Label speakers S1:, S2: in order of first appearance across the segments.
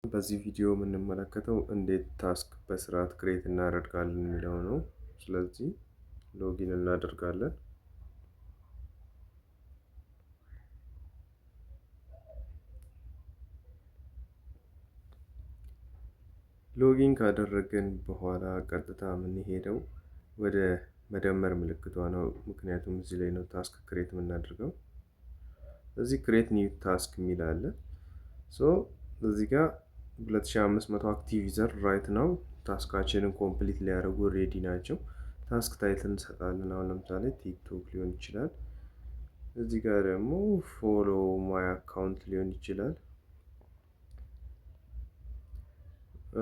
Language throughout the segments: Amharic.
S1: በዚህ ቪዲዮ የምንመለከተው እንዴት ታስክ በስርዓት ክሬት እናደርጋለን የሚለው ነው። ስለዚህ ሎጊን እናደርጋለን። ሎጊን ካደረግን በኋላ ቀጥታ የምንሄደው ወደ መደመር ምልክቷ ነው። ምክንያቱም እዚህ ላይ ነው ታስክ ክሬት የምናደርገው። እዚህ ክሬት ኒው ታስክ የሚል አለ። እዚህ ጋር 2500 አክቲቭ ዩዘር ራይት ነው። ታስካችንን ኮምፕሊት ሊያደርጉ ሬዲ ናቸው። ታስክ ታይትል እንሰጣለን። አሁን ለምሳሌ ቲክቶክ ሊሆን ይችላል። እዚህ ጋር ደግሞ ፎሎ ማይ አካውንት ሊሆን ይችላል።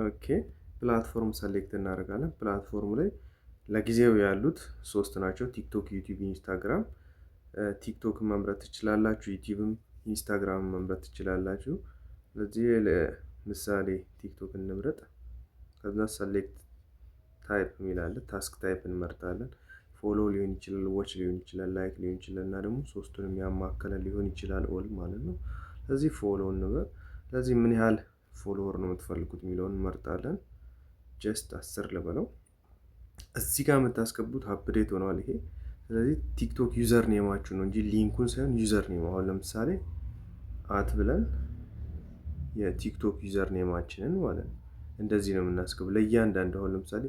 S1: ኦኬ ፕላትፎርም ሰሌክት እናደርጋለን። ፕላትፎርም ላይ ለጊዜው ያሉት ሶስት ናቸው፣ ቲክቶክ፣ ዩቲዩብ፣ ኢንስታግራም። ቲክቶክ መምረጥ ትችላላችሁ፣ ዩቲዩብም ኢንስታግራም መምረጥ ትችላላችሁ። ስለዚህ ለምሳሌ ቲክቶክ እንምረጥ። ከዛ ሰሌክት ታይፕ የሚላለ ታስክ ታይፕ እንመርጣለን። ፎሎ ሊሆን ይችላል፣ ዎች ሊሆን ይችላል፣ ላይክ ሊሆን ይችላል እና ደግሞ ሶስቱንም ያማከለ ሊሆን ይችላል፣ ኦል ማለት ነው። ስለዚህ ፎሎ እንበል። ስለዚህ ምን ያህል ፎሎወር ነው የምትፈልጉት የሚለውን እንመርጣለን። ጀስት 10 ልበለው። እዚህ ጋር የምታስገቡት አፕዴት ሆኗል ይሄ። ስለዚህ ቲክቶክ ዩዘር ኔማችሁ ነው እንጂ ሊንኩን ሳይሆን ዩዘር ኔም። አሁን ለምሳሌ አት ብለን የቲክቶክ ዩዘር ኔማችንን ማለት ነው እንደዚህ ነው የምናስገቡ ለእያንዳንዱ። አሁን ለምሳሌ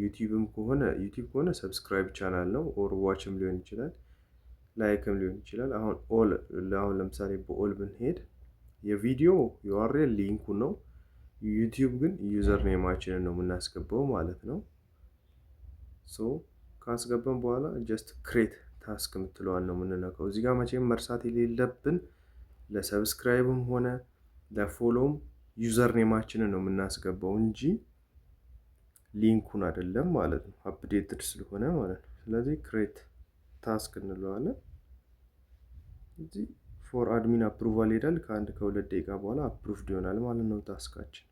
S1: ዩቲዩብም ከሆነ ሰብስክራይብ ቻናል ነው፣ ኦር ዋችም ሊሆን ይችላል፣ ላይክም ሊሆን ይችላል። አሁን ለምሳሌ በኦል ብንሄድ የቪዲዮ ዩአርኤል ሊንኩ ነው። ዩቲዩብ ግን ዩዘር ኔማችንን ነው የምናስገባው ማለት ነው። ካስገባን በኋላ ጀስት ክሬት ታስክ የምትለዋን ነው የምንነካው። እዚህ ጋር መቼም መርሳት የሌለብን ለሰብስክራይብም ሆነ ለፎሎም ዩዘር ኔማችንን ነው የምናስገባው እንጂ ሊንኩን አይደለም ማለት ነው፣ አፕዴትድ ስለሆነ ማለት ነው። ስለዚህ ክሬት ታስክ እንለዋለን። እዚህ ፎር አድሚን አፕሩቫል ይሄዳል። ከ1 ከ2 ደቂቃ በኋላ አፕሩቭድ ይሆናል ማለት ነው ታስካችን።